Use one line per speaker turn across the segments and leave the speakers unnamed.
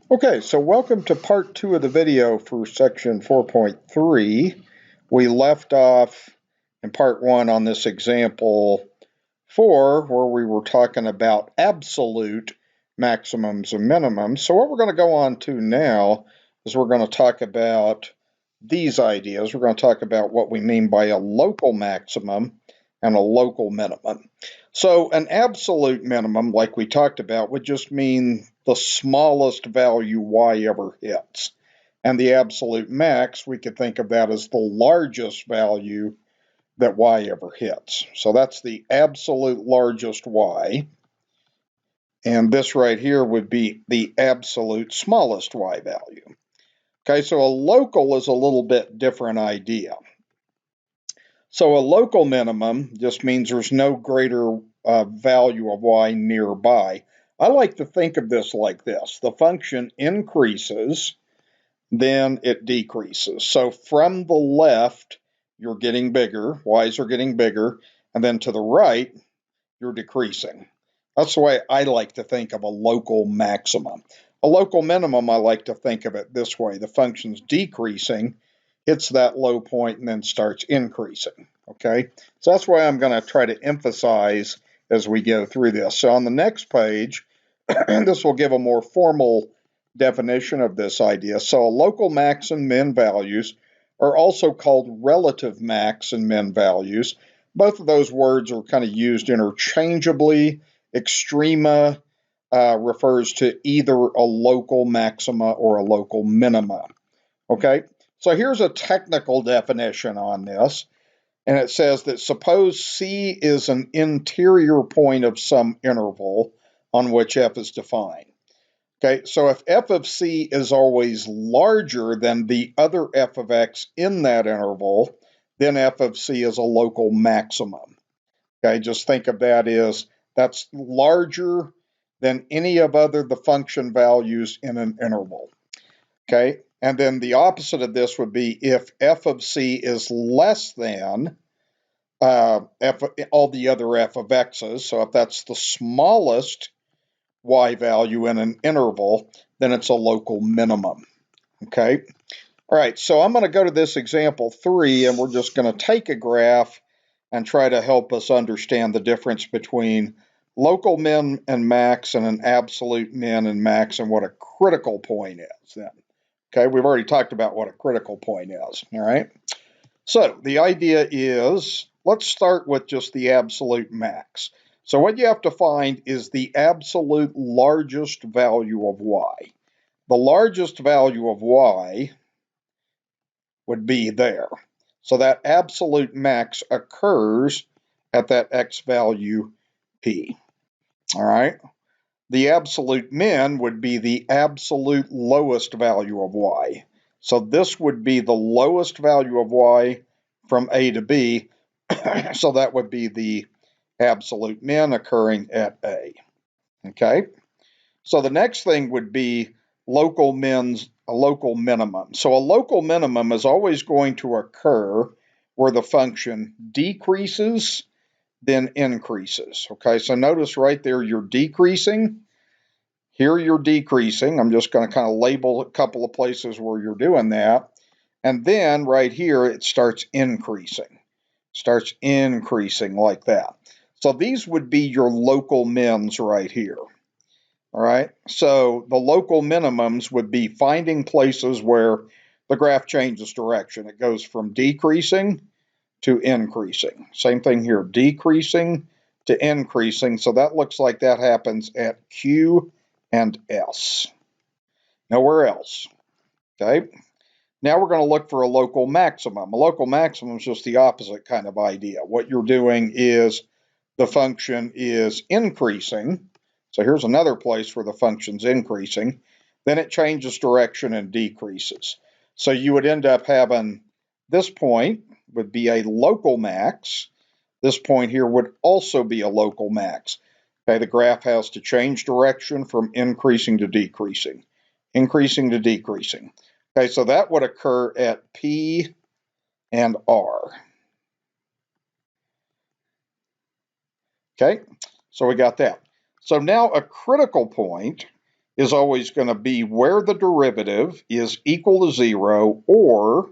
Okay, so welcome to part 2 of the video for section 4.3. We left off in part 1 on this example 4 where we were talking about absolute maximums and minimums. So what we're going to go on to now is we're going to talk about these ideas. We're going to talk about what we mean by a local maximum and a local minimum. So an absolute minimum, like we talked about, would just mean the smallest value y ever hits. And the absolute max, we could think of that as the largest value that y ever hits. So that's the absolute largest y. And this right here would be the absolute smallest y value. Okay, so a local is a little bit different idea. So a local minimum just means there's no greater value of y nearby. I like to think of this like this. The function increases, then it decreases. So from the left, you're getting bigger, y's are getting bigger, and then to the right, you're decreasing. That's the way I like to think of a local maximum. A local minimum, I like to think of it this way. The function's decreasing, hits that low point, and then starts increasing. Okay, so that's why I'm going to try to emphasize as we go through this. So on the next page, this will give a more formal definition of this idea. So a local max and min values are also called relative max and min values. Both of those words are kind of used interchangeably. Extrema refers to either a local maxima or a local minima. Okay, so here's a technical definition on this. And it says that suppose C is an interior point of some interval on which f is defined. Okay, so if f of c is always larger than the other f of x in that interval, then f of c is a local maximum. Okay, just think of that as that's larger than any of other the function values in an interval. Okay, and then the opposite of this would be if f of c is less than all the other f of x's. So if that's the smallest y value in an interval, then it's a local minimum. Okay. All right, so I'm going to go to this example 3, and we're just going to take a graph and try to help us understand the difference between local min and max and an absolute min and max and what a critical point is then. Okay, we've already talked about what a critical point is. All right. So the idea is, let's start with just the absolute max. So what you have to find is the absolute largest value of y. The largest value of y would be there. So that absolute max occurs at that x value p. All right. The absolute min would be the absolute lowest value of y. So this would be the lowest value of y from A to B. So that would be the absolute min occurring at A. Okay. So the next thing would be local mins, a local minimum. So a local minimum is always going to occur where the function decreases, then increases. Okay, so notice right there you're decreasing. Here you're decreasing. I'm just going to kind of label a couple of places where you're doing that. And then right here it starts increasing. Starts increasing like that. So these would be your local mins right here. All right, so the local minimums would be finding places where the graph changes direction. It goes from decreasing to increasing. Same thing here, decreasing to increasing. So that looks like that happens at Q and S. Nowhere else. Okay. Now we're going to look for a local maximum. A local maximum is just the opposite kind of idea. What you're doing is the function is increasing. So here's another place where the function's increasing. Then it changes direction and decreases. So you would end up having this point would be a local max. This point here would also be a local max. Okay, the graph has to change direction from increasing to decreasing. Increasing to decreasing. Okay, so that would occur at P and R. Okay, so we got that. So now a critical point is always going to be where the derivative is equal to 0 or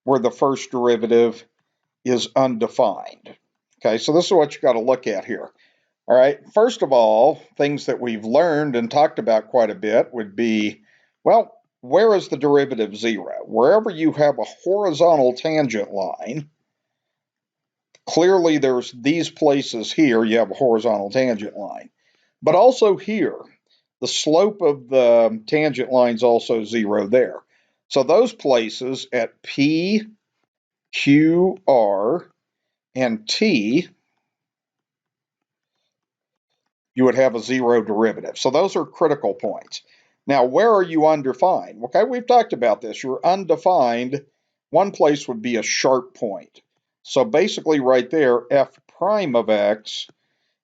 where the first derivative is undefined. Okay, so this is what you got to look at here. All right, first of all, things that we've learned and talked about quite a bit would be, well, where is the derivative 0? Wherever you have a horizontal tangent line, clearly there's these places here, you have a horizontal tangent line. But also here, the slope of the tangent line is also 0 there. So those places at P, Q, R, and T, you would have a 0 derivative. So those are critical points. Now, where are you undefined? Okay, we've talked about this. You're undefined. One place would be a sharp point. So basically right there, f prime of x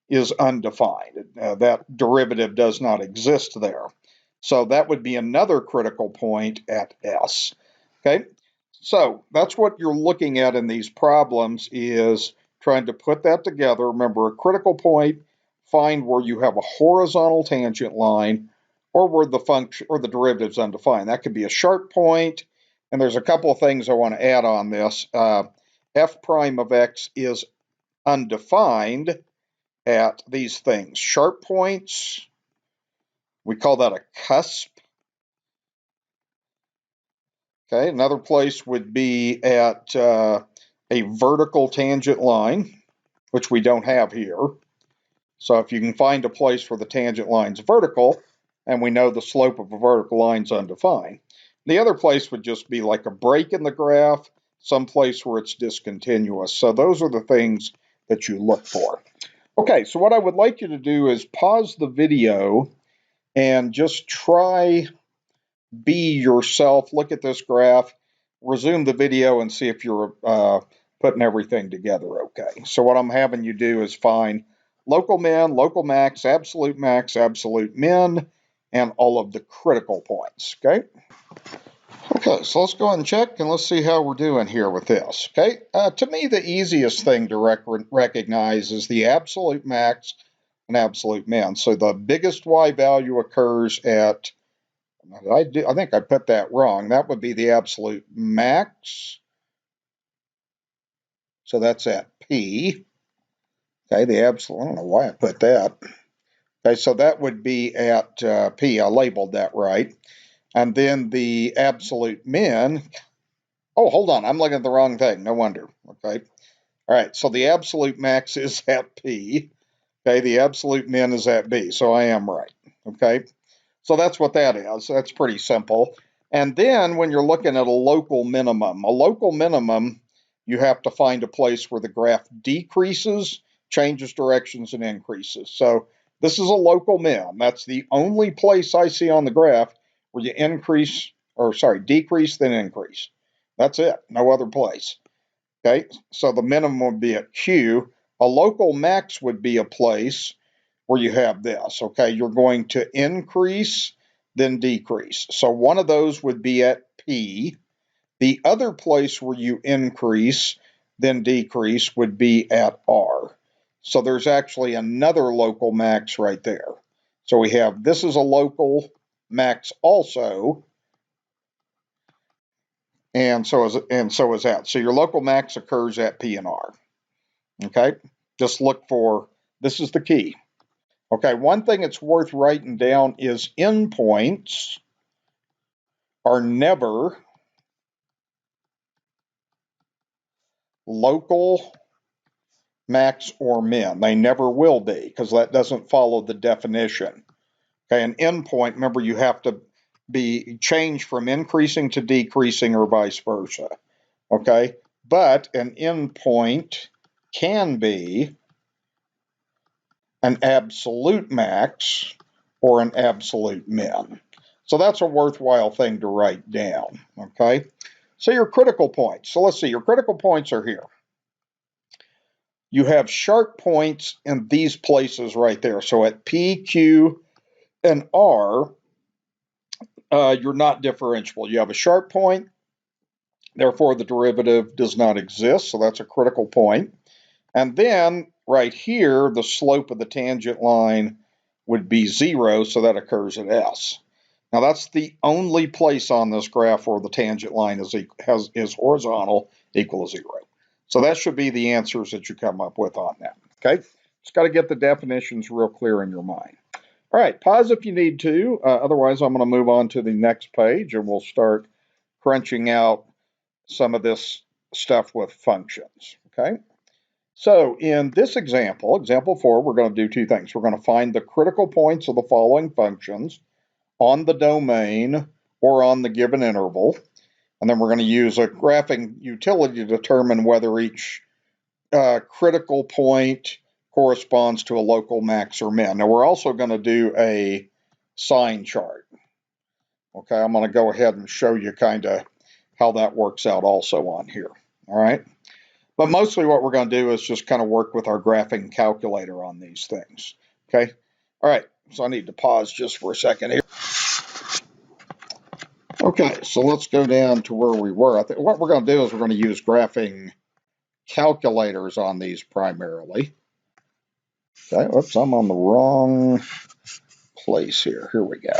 is undefined. That derivative does not exist there. So that would be another critical point at S. Okay, so that's what you're looking at in these problems is trying to put that together. Remember, a critical point, find where you have a horizontal tangent line or where the function or the derivative is undefined. That could be a sharp point, and there's a couple of things I want to add on this. F prime of x is undefined at these things. Sharp points, we call that a cusp. Okay, another place would be at a vertical tangent line, which we don't have here. So if you can find a place where the tangent line's vertical, and we know the slope of a vertical line's undefined. The other place would just be like a break in the graph, some place where it's discontinuous. So those are the things that you look for. Okay, so what I would like you to do is pause the video and just try be yourself, look at this graph, resume the video and see if you're putting everything together okay. So what I'm having you do is find local min, local max, absolute min, and all of the critical points, okay? Okay, so let's go ahead and check and let's see how we're doing here with this, okay? To me, the easiest thing to recognize is the absolute max and absolute min. So the biggest y value occurs at, I think I put that wrong. That would be the absolute max. So that's at P. Okay, the absolute, I don't know why I put that. Okay, so that would be at P. I labeled that right. And then the absolute min, oh, hold on, I'm looking at the wrong thing. No wonder. Okay. All right, so the absolute max is at P. Okay, the absolute min is at B. So I am right. Okay. So that's what that is. That's pretty simple. And then when you're looking at a local minimum, you have to find a place where the graph decreases, changes directions, and increases. So this is a local min. That's the only place I see on the graph where you decrease, then increase. That's it. No other place. Okay, so the minimum would be at Q. A local max would be a place where you have this, okay? You're going to increase, then decrease. So one of those would be at P. The other place where you increase, then decrease would be at R. So there's actually another local max right there. So we have, this is a local max also, and so is that. So your local max occurs at P and R, okay? Just look for, this is the key. Okay, one thing it's worth writing down is endpoints are never local max or min. They never will be because that doesn't follow the definition. Okay, an endpoint, remember you have to be changed from increasing to decreasing or vice versa. Okay, but an endpoint can be an absolute max or an absolute min. So that's a worthwhile thing to write down, okay? So your critical points. So let's see, your critical points are here. You have sharp points in these places right there. So at P, Q, and R, you're not differentiable. You have a sharp point, therefore the derivative does not exist, so that's a critical point. And then right here, the slope of the tangent line would be 0, so that occurs at S. Now that's the only place on this graph where the tangent line is horizontal, equal to 0. So that should be the answers that you come up with on that. Okay, just got to get the definitions real clear in your mind. All right, pause if you need to. Otherwise, I'm going to move on to the next page and we'll start crunching out some of this stuff with functions. Okay, so in this example, example 4, we're going to do two things. We're going to find the critical points of the following functions on the domain or on the given interval. And then we're going to use a graphing utility to determine whether each critical point corresponds to a local max or min. Now we're also going to do a sign chart. Okay, I'm going to go ahead and show you kind of how that works out also on here. All right, but mostly what we're going to do is just kind of work with our graphing calculator on these things. Okay, all right, so I need to pause just for a second here. Okay, so let's go down to where we were. I think what we're going to do is we're going to use graphing calculators on these primarily. Okay, oops, I'm on the wrong place here. Here we go.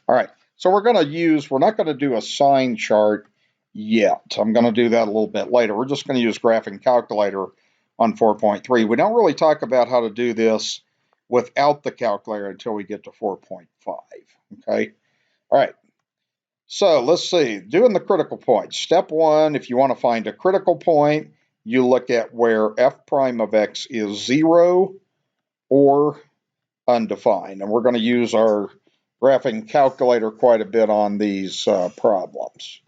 All right, so we're not going to do a sign chart yet. I'm going to do that a little bit later. We're just going to use graphing calculator on 4.3. We don't really talk about how to do this without the calculator until we get to 4.5. Okay, all right. So let's see, doing the critical points. Step 1, if you want to find a critical point, you look at where f prime of x is 0 or undefined. And we're going to use our graphing calculator quite a bit on these problems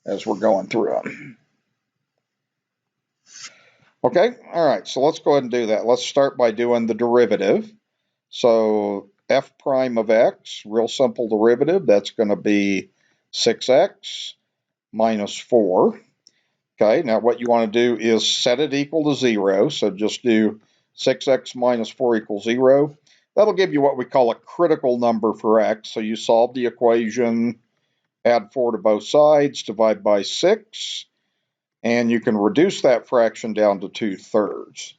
as we're going through them. Okay, all right, so let's go ahead and do that. Let's start by doing the derivative. So f prime of x, real simple derivative, that's going to be 6x minus 4. Okay, now what you want to do is set it equal to 0. So just do 6x minus 4 equals 0. That'll give you what we call a critical number for x. So you solve the equation, add 4 to both sides, divide by 6, and you can reduce that fraction down to 2/3.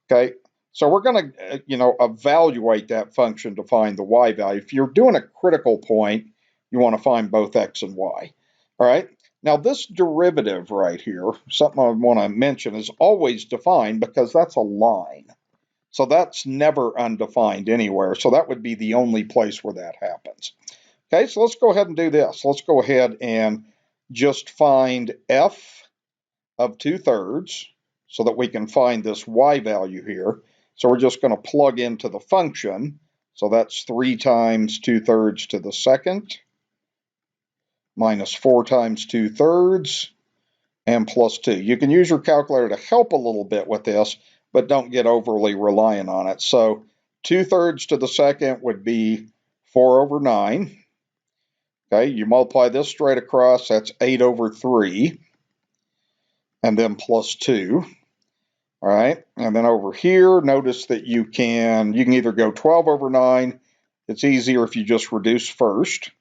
Okay, so we're going to, evaluate that function to find the y value. If you're doing a critical point, you want to find both x and y. All right. Now this derivative right here, something I want to mention, is always defined because that's a line. So that's never undefined anywhere. So that would be the only place where that happens. Okay, so let's go ahead and do this. Let's go ahead and just find f of 2/3 so that we can find this y value here. So we're just going to plug into the function. So that's 3 times 2/3 to the second minus 4 times 2/3 and plus 2. You can use your calculator to help a little bit with this, but don't get overly reliant on it. So 2/3 to the second would be 4/9. Okay, you multiply this straight across, that's 8/3, and then plus 2. All right, and then over here, notice that you can either go 12/9. It's easier if you just reduce first.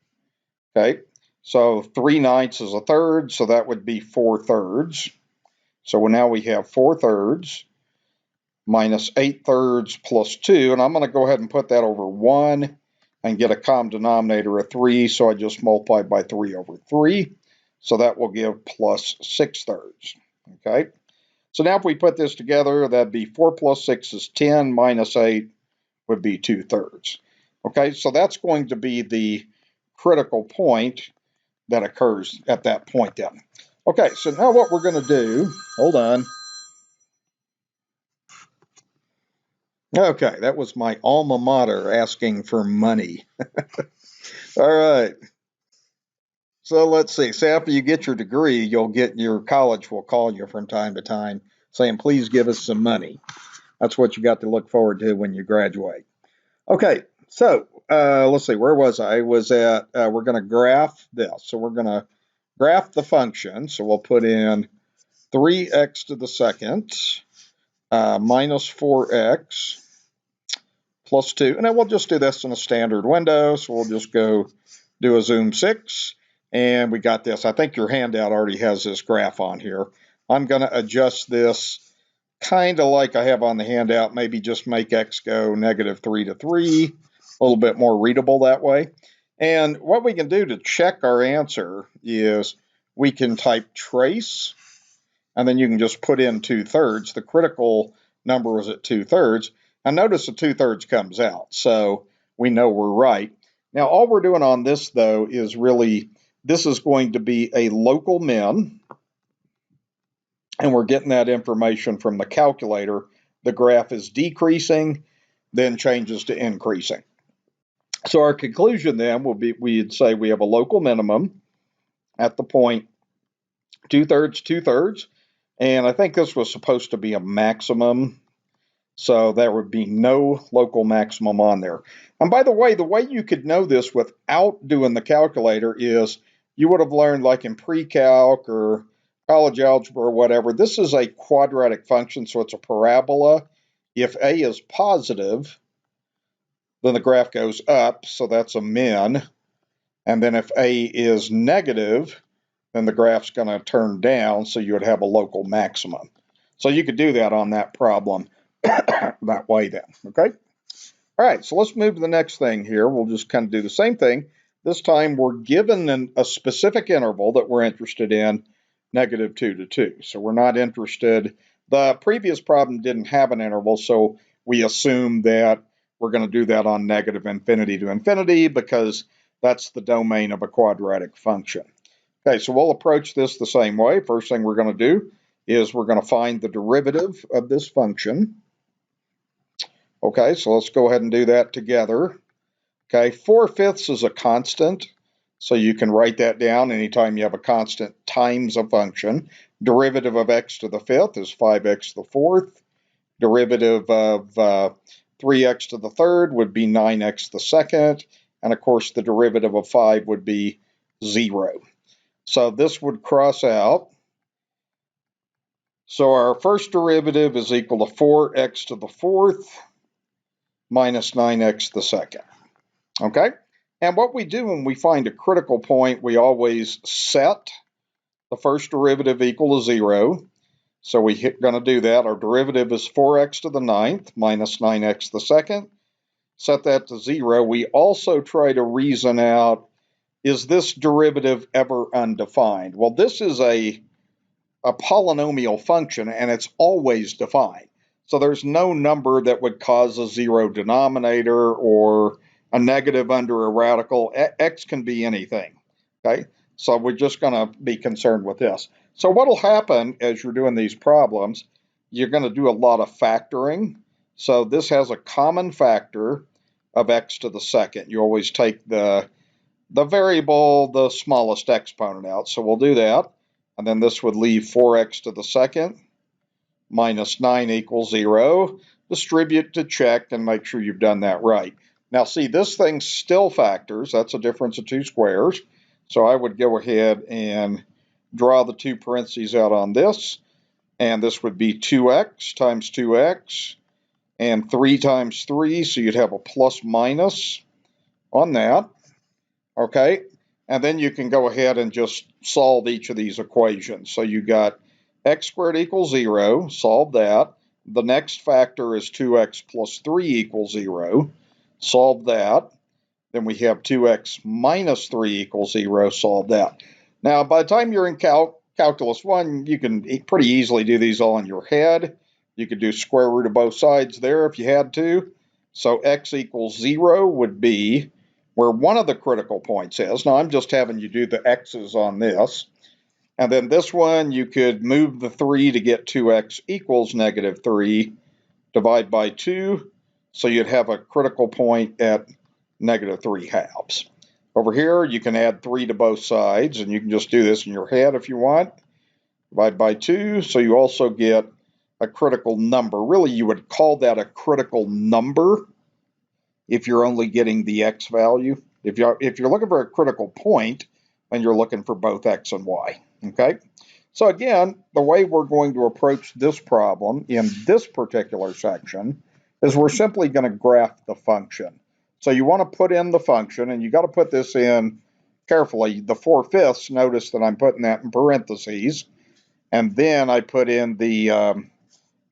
Okay, so 3/9 is a third, so that would be 4/3. So now we have 4/3 minus 8/3 plus 2, and I'm going to go ahead and put that over 1 and get a common denominator of 3, so I just multiply by 3/3. So that will give plus 6/3. Okay, so now if we put this together, that'd be 4 plus 6 is 10, minus 8 would be 2/3. Okay, so that's going to be the critical point that occurs at that point then. Okay, so now what we're going to do, hold on. Okay, that was my alma mater asking for money. All right. So let's see. So after you get your degree, your college will call you from time to time saying, please give us some money. That's what you got to look forward to when you graduate. Okay, so let's see. Where was I? I was at, we're going to graph this. So we're going to graph the function. So we'll put in 3x to the second minus 4x plus 2. And then we'll just do this in a standard window. So we'll just go do a zoom 6. And we got this. I think your handout already has this graph on here. I'm going to adjust this kind of like I have on the handout. Maybe just make x go -3 to 3. a little bit more readable that way. And what we can do to check our answer is we can type trace, and then you can just put in 2/3. The critical number was at 2/3. And notice the 2/3 comes out, so we know we're right. Now, all we're doing on this, though, is really, this is going to be a local min, and we're getting that information from the calculator. The graph is decreasing, then changes to increasing. So our conclusion then will be, we'd say we have a local minimum at the point 2/3, 2/3, and I think this was supposed to be a maximum, so there would be no local maximum on there. And by the way you could know this without doing the calculator is you would have learned, like in pre-calc or college algebra or whatever, this is a quadratic function, so it's a parabola. If a is positive, then the graph goes up, so that's a min. And then if a is negative, then the graph's going to turn down, so you would have a local maximum. So you could do that on that problem that way then, okay? All right, so let's move to the next thing here. We'll just kind of do the same thing. This time we're given a specific interval that we're interested in, -2 to 2. So we're not interested. The previous problem didn't have an interval, so we assume that we're going to do that on -infinity to infinity because that's the domain of a quadratic function. Okay, so we'll approach this the same way. First thing we're going to do is we're going to find the derivative of this function. Okay, so let's go ahead and do that together. Okay, 4/5 is a constant, so you can write that down anytime you have a constant times a function. Derivative of x to the 5th is 5x to the 4th. Derivative of 3x to the 3rd would be 9x to the 2nd. And of course, the derivative of 5 would be 0. So this would cross out. So our first derivative is equal to 4x to the 4th minus 9x to the 2nd. Okay? And what we do when we find a critical point, we always set the first derivative equal to 0. So we're going to do that. Our derivative is 4x to the 9th minus 9x to the 2nd. Set that to 0. We also try to reason out, is this derivative ever undefined? Well, this is a polynomial function, and it's always defined. So there's no number that would cause a 0 denominator or a negative under a radical. X can be anything, okay? So we're just going to be concerned with this. So what will happen as you're doing these problems, you're going to do a lot of factoring. So this has a common factor of x to the 2nd. You always take the variable, the smallest exponent out. So we'll do that. And then this would leave 4x to the 2nd minus 9 equals 0. Distribute to check and make sure you've done that right. Now see, this thing still factors. That's a difference of 2 squares. So I would go ahead and draw the 2 parentheses out on this. And this would be 2x times 2x and 3 times 3. So you'd have a plus minus on that. Okay. And then you can go ahead and just solve each of these equations. So you got x squared equals 0. Solve that. The next factor is 2x plus 3 equals 0. Solve that. Then we have 2x minus 3 equals 0. Solve that. Now, by the time you're in Calculus 1, you can pretty easily do these all in your head. You could do square root of both sides there if you had to. So x equals 0 would be where one of the critical points is. Now, I'm just having you do the x's on this. And then this one, you could move the 3 to get 2x equals -3, divide by 2. So you'd have a critical point at -3/2. Over here, you can add 3 to both sides, and you can just do this in your head if you want. Divide by 2, so you also get a critical number. Really, you would call that a critical number if you're only getting the x value. If you're looking for a critical point, then you're looking for both x and y. Okay? So again, the way we're going to approach this problem in this particular section is we're simply going to graph the function. So you want to put in the function, and you got to put this in carefully. The 4/5, notice that I'm putting that in parentheses, and then I put in the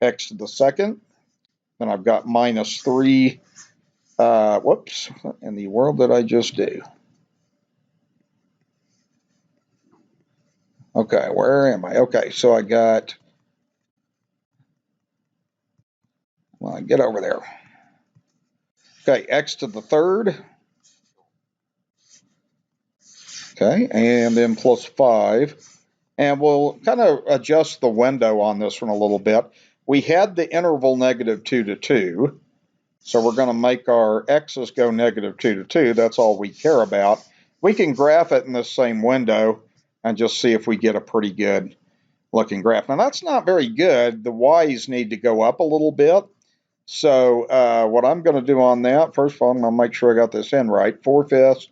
x to the 2nd. Then I've got minus 3 Whoops, what in the world did I just do? Okay, where am I? Okay, so I got, well, get over there. Okay, x to the third. Okay, and then plus 5. And we'll kind of adjust the window on this one a little bit. We had the interval -2 to 2. So we're going to make our x's go -2 to 2. That's all we care about. We can graph it in the same window and just see if we get a pretty good looking graph. Now that's not very good. The y's need to go up a little bit. So what I'm going to do on that, first of all, I'm going to make sure I got this in right. 4/5.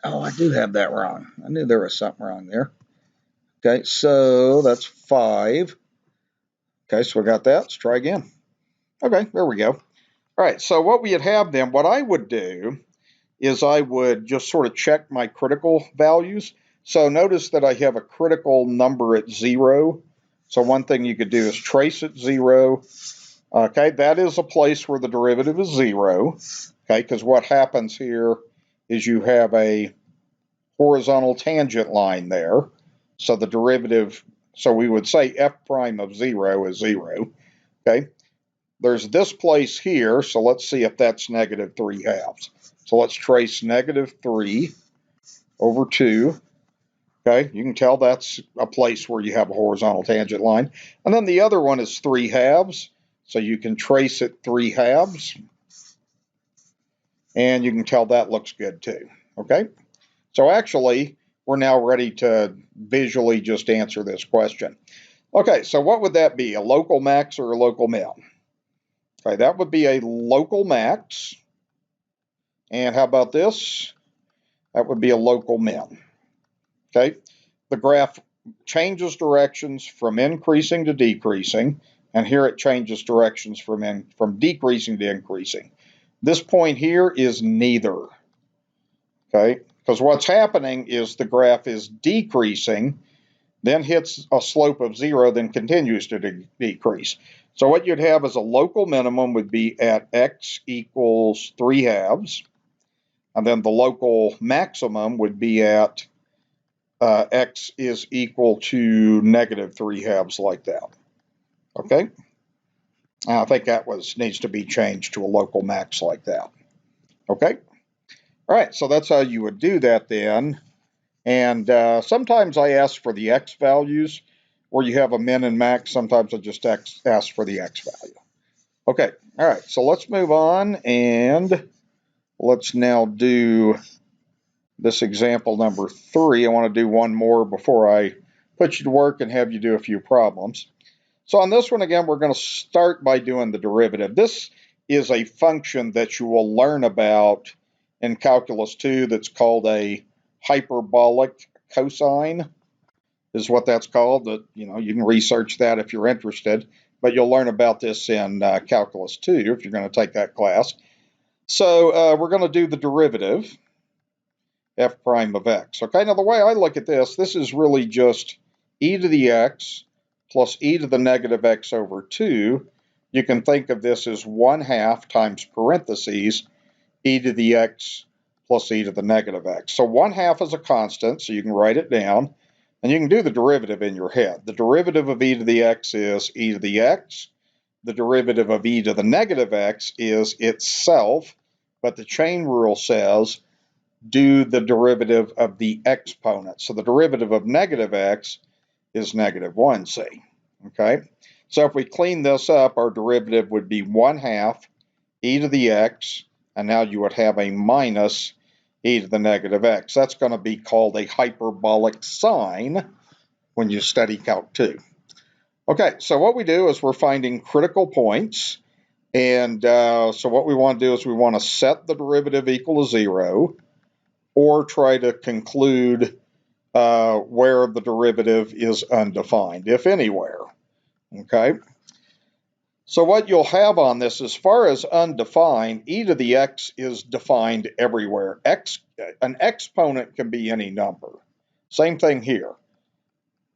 Oh, I do have that wrong. I knew there was something wrong there. Okay, so that's 5. Okay, so we got that. Let's try again. Okay, there we go. All right, so what we'd have then, what I would do is I would just sort of check my critical values. So notice that I have a critical number at 0. So one thing you could do is trace at 0. Okay, that is a place where the derivative is 0. Okay, because what happens here is you have a horizontal tangent line there. So the derivative, so we would say f prime of 0 is 0. Okay, there's this place here, so let's see if that's -3/2. So let's trace -3 over 2. Okay, you can tell that's a place where you have a horizontal tangent line. And then the other one is 3/2, so you can trace it 3/2. And you can tell that looks good too. Okay, so actually, we're now ready to visually just answer this question. Okay, so what would that be, a local max or a local min? Okay, that would be a local max. And how about this? That would be a local min. Okay, the graph changes directions from increasing to decreasing, and here it changes directions from decreasing to increasing. This point here is neither. Okay, because what's happening is the graph is decreasing, then hits a slope of 0, then continues to decrease. So what you'd have as a local minimum would be at x equals 3/2, and then the local maximum would be at x is equal to -3/2, like that. Okay, I think that needs to be changed to a local max like that. Okay, all right, so that's how you would do that then. And sometimes I ask for the x values where you have a min and max. Sometimes I just ask for the x value. Okay, all right, so let's move on and let's now do this example number 3. I want to do one more before I put you to work and have you do a few problems. So on this one, again, we're going to start by doing the derivative. This is a function that you will learn about in Calculus 2 that's called a hyperbolic cosine, is what that's called. That, you can research that if you're interested, but you'll learn about this in Calculus 2 if you're going to take that class. So we're going to do the derivative, f prime of x. Okay, now the way I look at this is really just e to the x plus e to the -x over 2. You can think of this as 1/2 times parentheses e to the x plus e to the -x. So 1/2 is a constant, so you can write it down, and you can do the derivative in your head. The derivative of e to the x is e to the x. The derivative of e to the -x is itself, but the chain rule says do the derivative of the exponent. So the derivative of -x is -1c. Okay, so if we clean this up, our derivative would be 1/2 e to the x, and now you would have a minus e to the -x. That's going to be called a hyperbolic sign when you study Calc 2. Okay, so what we do is we're finding critical points, and so what we want to do is we want to set the derivative equal to 0, or try to conclude where the derivative is undefined, if anywhere. Okay, so what you'll have on this, as far as undefined, e to the x is defined everywhere. An exponent can be any number. Same thing here.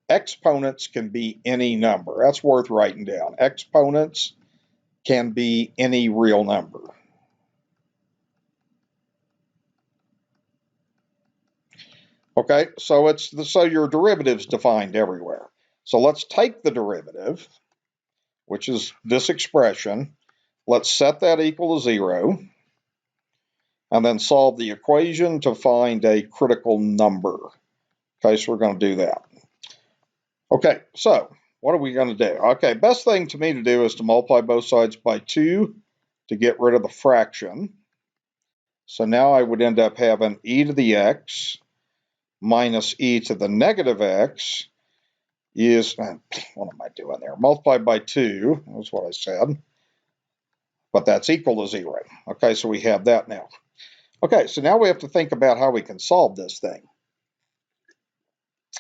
Exponents can be any number. That's worth writing down. Exponents can be any real number. Okay, so so your derivative's defined everywhere. So let's take the derivative, which is this expression. Let's set that equal to 0, and then solve the equation to find a critical number. Okay, so we're going to do that. Okay, so what are we going to do? Okay, best thing to me to do is to multiply both sides by 2 to get rid of the fraction. So now I would end up having e to the x minus e to the negative x is, what am I doing there? Multiplied by 2, that's what I said, but that's equal to 0. Okay, so we have that now. Okay, so now we have to think about how we can solve this thing.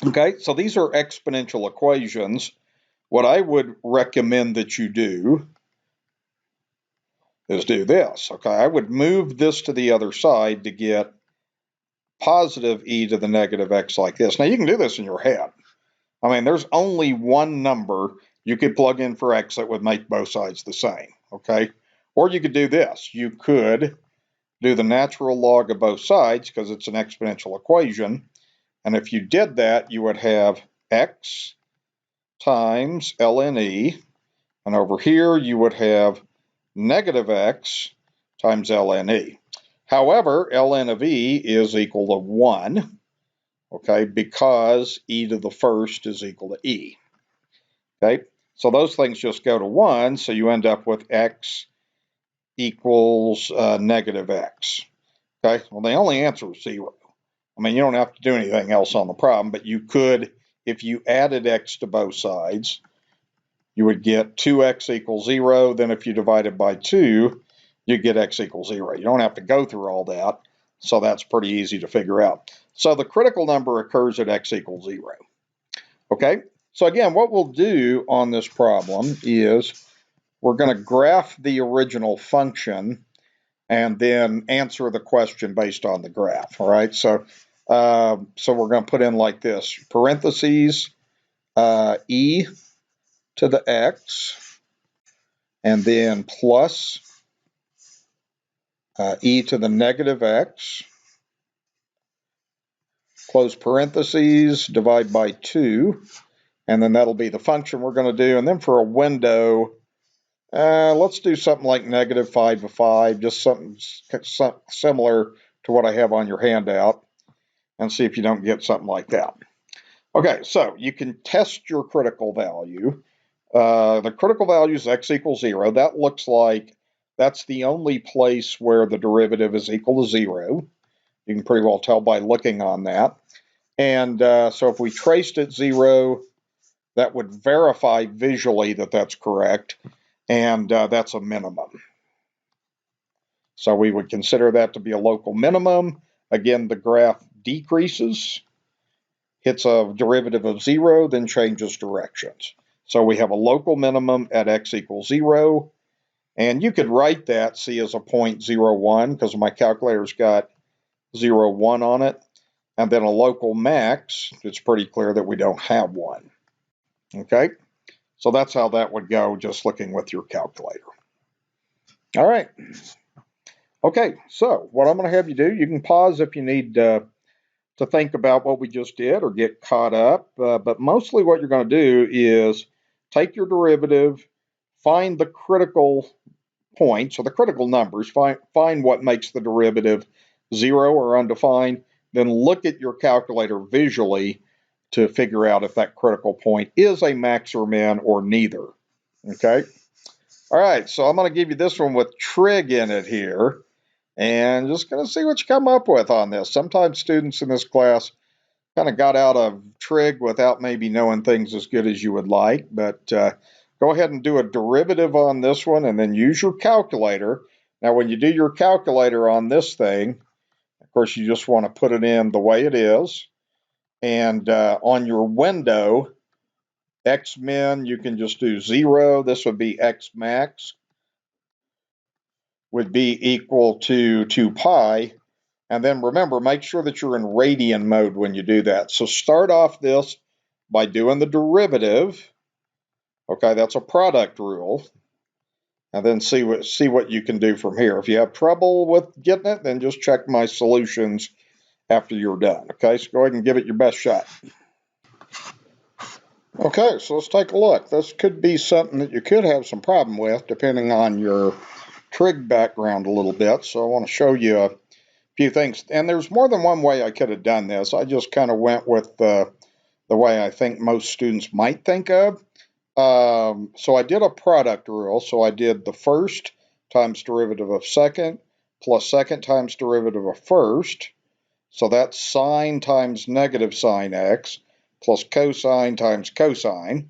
Okay, so these are exponential equations. What I would recommend that you do is do this. Okay, I would move this to the other side to get positive e to the negative x like this. Now you can do this in your head. I mean, there's only one number you could plug in for x that would make both sides the same, okay? Or you could do this. You could do the natural log of both sides because it's an exponential equation. And if you did that, you would have x times ln e. And over here, you would have negative x times ln e. However, ln of e is equal to 1, okay, because e to the first is equal to e. Okay, so those things just go to 1, so you end up with x equals negative x. Okay, well, the only answer is 0. I mean, you don't have to do anything else on the problem, but you could, if you added x to both sides, you would get 2x equals 0. Then if you divide it by 2, you get x equals 0. You don't have to go through all that, so that's pretty easy to figure out. So the critical number occurs at x equals 0. Okay, so again, what we'll do on this problem is we're going to graph the original function and then answer the question based on the graph. All right, so we're going to put in like this: parentheses e to the x, and then plus e to the negative x, close parentheses, divide by 2, and then that'll be the function we're going to do. And then for a window, let's do something like negative 5 to 5, just something similar to what I have on your handout, and see if you don't get something like that. Okay, so you can test your critical value. The critical value is x equals 0. That looks like that's the only place where the derivative is equal to 0. You can pretty well tell by looking on that. And so if we traced at 0, that would verify visually that that's correct, and that's a minimum. So we would consider that to be a local minimum. Again, the graph decreases, hits a derivative of 0, then changes directions. So we have a local minimum at x equals 0, and you could write that C as a 0.01 because my calculator's got 0.1 on it, and then a local max. It's pretty clear that we don't have one. Okay, so that's how that would go, just looking with your calculator. All right. Okay, so what I'm going to have you do, you can pause if you need to think about what we just did or get caught up, but mostly what you're going to do is take your derivative, find the critical points or the critical numbers, find what makes the derivative 0 or undefined, then look at your calculator visually to figure out if that critical point is a max or min or neither. Okay? All right, so I'm going to give you this one with trig in it here, and just going to see what you come up with on this. Sometimes students in this class kind of got out of trig without maybe knowing things as good as you would like, but go ahead and do a derivative on this one and then use your calculator. Now, when you do your calculator on this thing, of course, you just want to put it in the way it is. And on your window, x min, you can just do 0. This would be x max, would be equal to 2 pi. And then remember, make sure that you're in radian mode when you do that. So start off this by doing the derivative. Okay, that's a product rule. And then see what you can do from here. If you have trouble with getting it, then just check my solutions after you're done. Okay, so go ahead and give it your best shot. Okay, so let's take a look. This could be something that you could have some problem with depending on your trig background a little bit. So I want to show you a few things. And there's more than one way I could have done this. I just kind of went with the way I think most students might think of. So I did a product rule. So I did the first times derivative of second plus second times derivative of first. So that's sine times negative sine x plus cosine times cosine.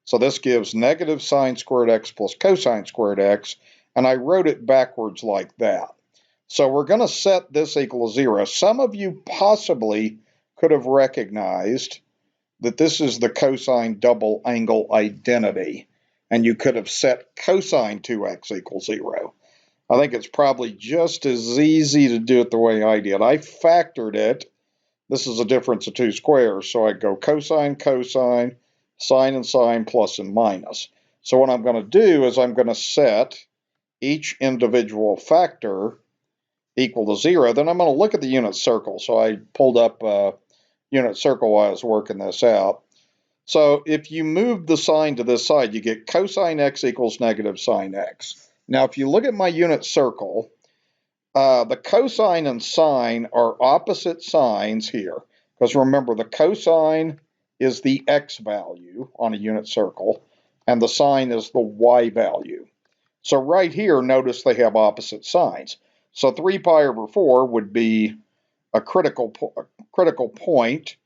So this gives negative sine squared x plus cosine squared x, and I wrote it backwards like that. So we're going to set this equal to 0. Some of you possibly could have recognized that this is the cosine double angle identity, and you could have set cosine 2x equals 0. I think it's probably just as easy to do it the way I did. I factored it. This is a difference of two squares, so I go cosine, cosine, sine and sine, plus and minus. So what I'm going to do is I'm going to set each individual factor equal to 0. Then I'm going to look at the unit circle. So I pulled up a unit circle while I was working this out. So if you move the sign to this side, you get cosine x equals negative sine x. Now, if you look at my unit circle, the cosine and sine are opposite signs here, because remember, the cosine is the x value on a unit circle, and the sine is the y value. So right here, notice they have opposite signs. So 3 pi over 4 would be a critical point.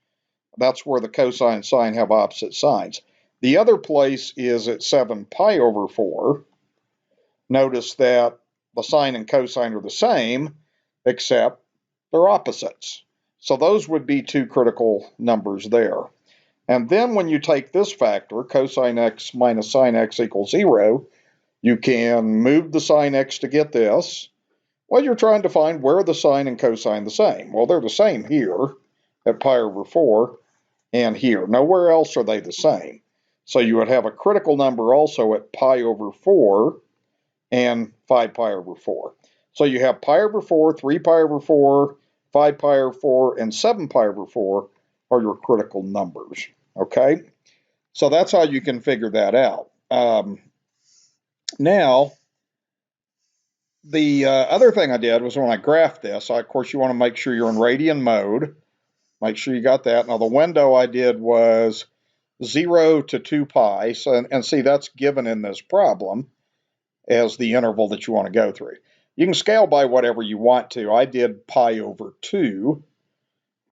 That's where the cosine and sine have opposite signs. The other place is at 7 pi over 4. Notice that the sine and cosine are the same, except they're opposites. So those would be two critical numbers there. And then when you take this factor, cosine x minus sine x equals 0, you can move the sine x to get this. Well, you're trying to find where the sine and cosine the same. Well, they're the same here at pi over 4 and here. Nowhere else are they the same. So you would have a critical number also at pi over 4 and 5 pi over 4. So you have pi over 4, 3 pi over 4, 5 pi over 4, and 7 pi over 4 are your critical numbers, okay? So that's how you can figure that out. Now, the other thing I did was when I graphed this, of course, you want to make sure you're in radian mode. Make sure you got that. Now, the window I did was 0 to 2 pi. So, and see, that's given in this problem as the interval that you want to go through. You can scale by whatever you want to. I did pi over 2,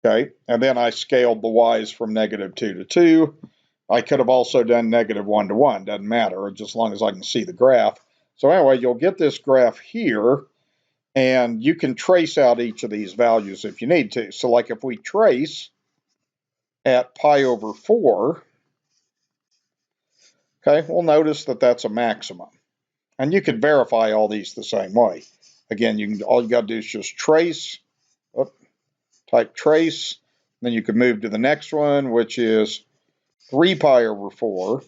okay? And then I scaled the y's from -2 to 2. I could have also done -1 to 1. Doesn't matter, just as long as I can see the graph. So anyway, you'll get this graph here, and you can trace out each of these values if you need to. So like if we trace at pi over 4, okay, we'll notice that that's a maximum. And you could verify all these the same way. Again, all you got to do is just trace, type trace, then you can move to the next one, which is 3 pi over 4,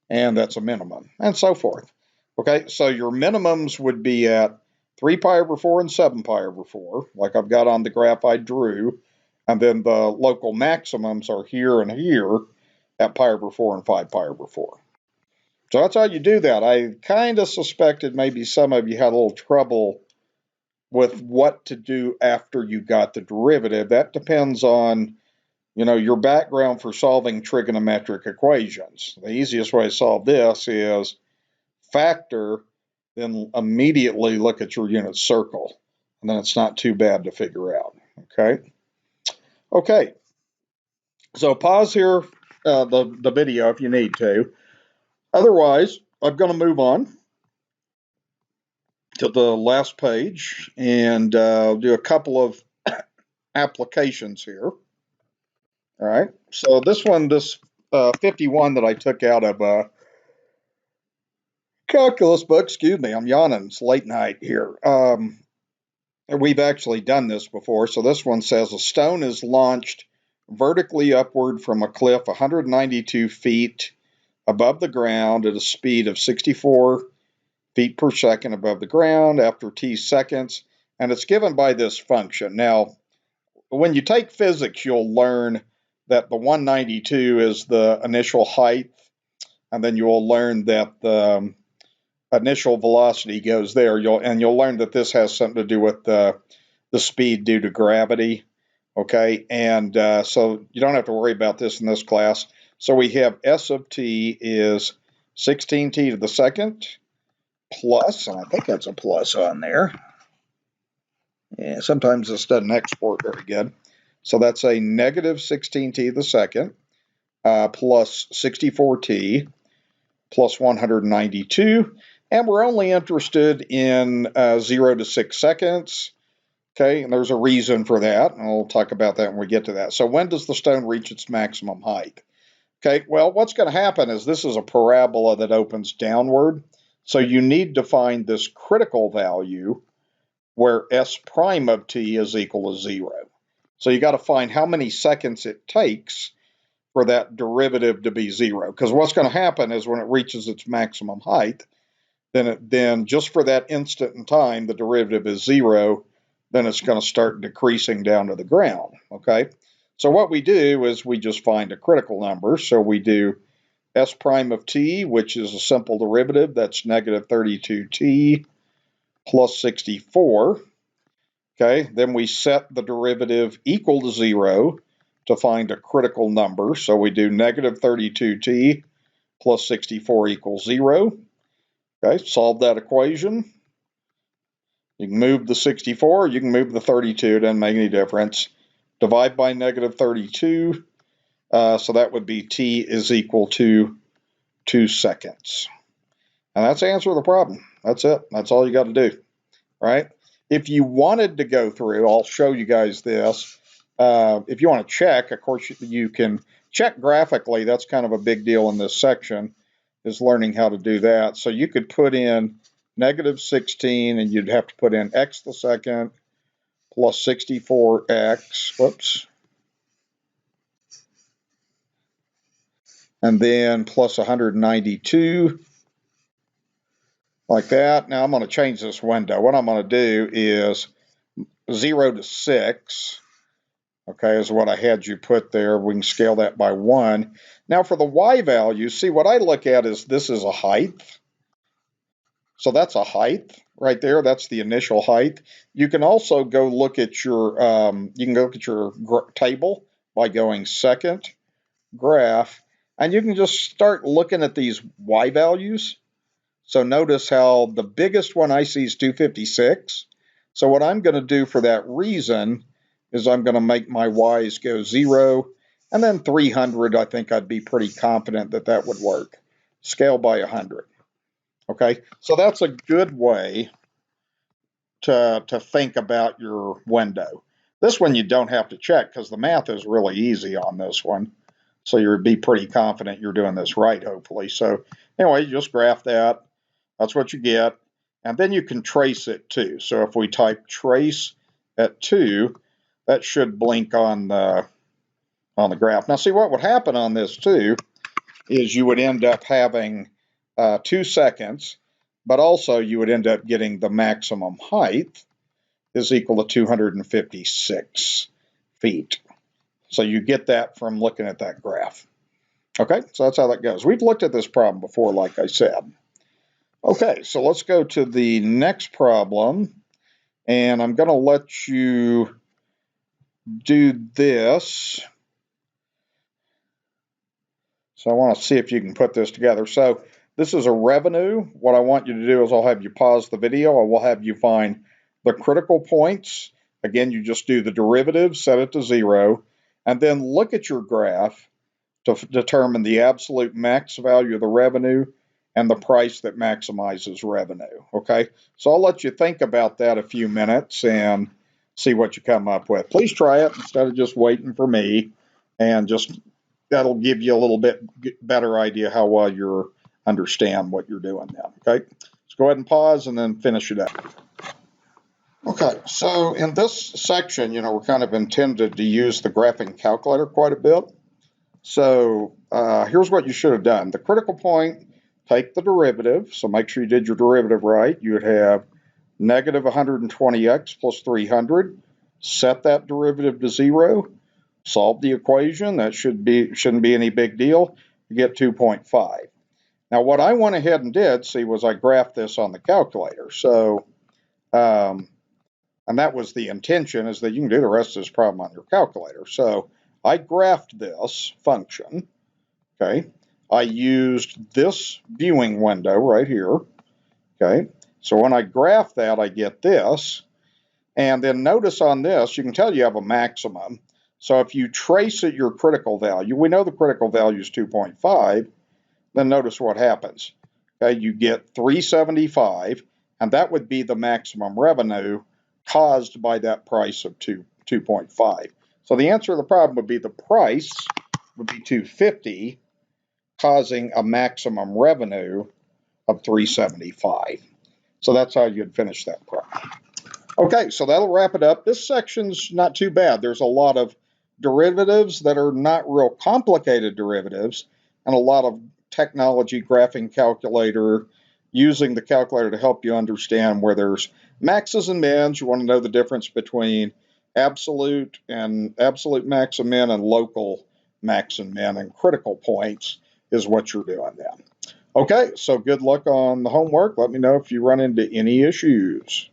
and that's a minimum, and so forth. Okay, so your minimums would be at 3 pi over 4 and 7 pi over 4, like I've got on the graph I drew, and then the local maximums are here and here at pi over 4 and 5 pi over 4. So that's how you do that. I kind of suspected maybe some of you had a little trouble with what to do after you got the derivative. That depends on, your background for solving trigonometric equations. The easiest way to solve this is factor, then immediately look at your unit circle. And then it's not too bad to figure out, okay? Okay, so pause here the video if you need to. Otherwise, I'm going to move on to the last page and do a couple of applications here. All right, so this 51 that I took out of a calculus book, excuse me, I'm yawning, it's late night here. We've actually done this before. So this one says a stone is launched vertically upward from a cliff 192 feet above the ground at a speed of 64 feet per second above the ground after t seconds, and it's given by this function. Now, when you take physics, you'll learn that the 192 is the initial height, and then you'll learn that the initial velocity goes there. You'll learn that this has something to do with the speed due to gravity. Okay, and so you don't have to worry about this in this class. So we have S of t is 16t to the second plus, and I think that's a plus on there. Yeah, sometimes this doesn't export very good. So that's a negative 16t to the second plus 64t plus 192. And we're only interested in 0 to 6 seconds. Okay, and there's a reason for that, and we'll talk about that when we get to that. So when does the stone reach its maximum height? Okay, well, what's going to happen is this is a parabola that opens downward. So you need to find this critical value where S prime of t is equal to 0. So you got to find how many seconds it takes for that derivative to be 0. Because what's going to happen is when it reaches its maximum height, then just for that instant in time, the derivative is 0. Then it's going to start decreasing down to the ground, okay? So what we do is we just find a critical number. So we do S prime of t, which is a simple derivative. That's negative 32t plus 64. Okay, then we set the derivative equal to 0 to find a critical number. So we do negative 32t plus 64 equals 0. Okay, solve that equation. You can move the 64, you can move the 32, it doesn't make any difference. Divide by negative 32, so that would be t is equal to 2 seconds. And that's the answer to the problem. That's it. That's all you got to do, right? If you wanted to go through, I'll show you guys this. If you want to check, of course, you can check graphically. That's kind of a big deal in this section, is learning how to do that. So you could put in negative 16, and you'd have to put in x to the second plus 64x, whoops, and then plus 192, like that. Now I'm going to change this window. What I'm going to do is 0 to 6, okay, is what I had you put there. We can scale that by 1. Now for the y value, see what I look at is this is a height. So that's a height right there. That's the initial height. You can also go look at your table by going second graph, and you can just start looking at these y values. So notice how the biggest one I see is 256. So what I'm going to do for that reason is I'm going to make my y's go 0, and then 300. I think I'd be pretty confident that that would work. Scale by 100. Okay, so that's a good way to think about your window. This one you don't have to check because the math is really easy on this one. So you'd be pretty confident you're doing this right, hopefully. So anyway, you just graph that. That's what you get. And then you can trace it too. So if we type trace at 2, that should blink on the graph. Now see, what would happen on this too is you would end up having 2 seconds, but also you would end up getting the maximum height is equal to 256 feet. So you get that from looking at that graph. Okay, so that's how that goes. We've looked at this problem before, like I said. Okay, so let's go to the next problem, and I'm going to let you do this. So I want to see if you can put this together. So this is a revenue. What I want you to do is I'll have you pause the video. I will have you find the critical points. Again, you just do the derivative, set it to 0, and then look at your graph to determine the absolute max value of the revenue and the price that maximizes revenue. Okay, so I'll let you think about that a few minutes and see what you come up with. Please try it instead of just waiting for me, and just that'll give you a little bit better idea how well you understand what you're doing now. Okay, let's go ahead and pause and then finish it up. Okay, so in this section, we're kind of intended to use the graphing calculator quite a bit. So here's what you should have done. The critical point, take the derivative. So make sure you did your derivative right. You would have negative 120x plus 300. set that derivative to 0, solve the equation. That shouldn't be any big deal. You get 2.5. Now what I went ahead and did, see, was I graphed this on the calculator. So, and that was the intention, is that you can do the rest of this problem on your calculator. So I graphed this function, okay? I used this viewing window right here, okay? So when I graph that, I get this. And then notice on this, you can tell you have a maximum. So if you trace at your critical value, we know the critical value is 2.5, then notice what happens. Okay, you get 375, and that would be the maximum revenue caused by that price of 2.5. So the answer to the problem would be the price would be 250, causing a maximum revenue of 375. So that's how you'd finish that problem. Okay, so that'll wrap it up. This section's not too bad. There's a lot of derivatives that are not real complicated derivatives, and a lot of technology, graphing calculator, using the calculator to help you understand where there's maxes and mins. You want to know the difference between absolute max and min and local max and min, and critical points is what you're doing then. Okay, so good luck on the homework. Let me know if you run into any issues.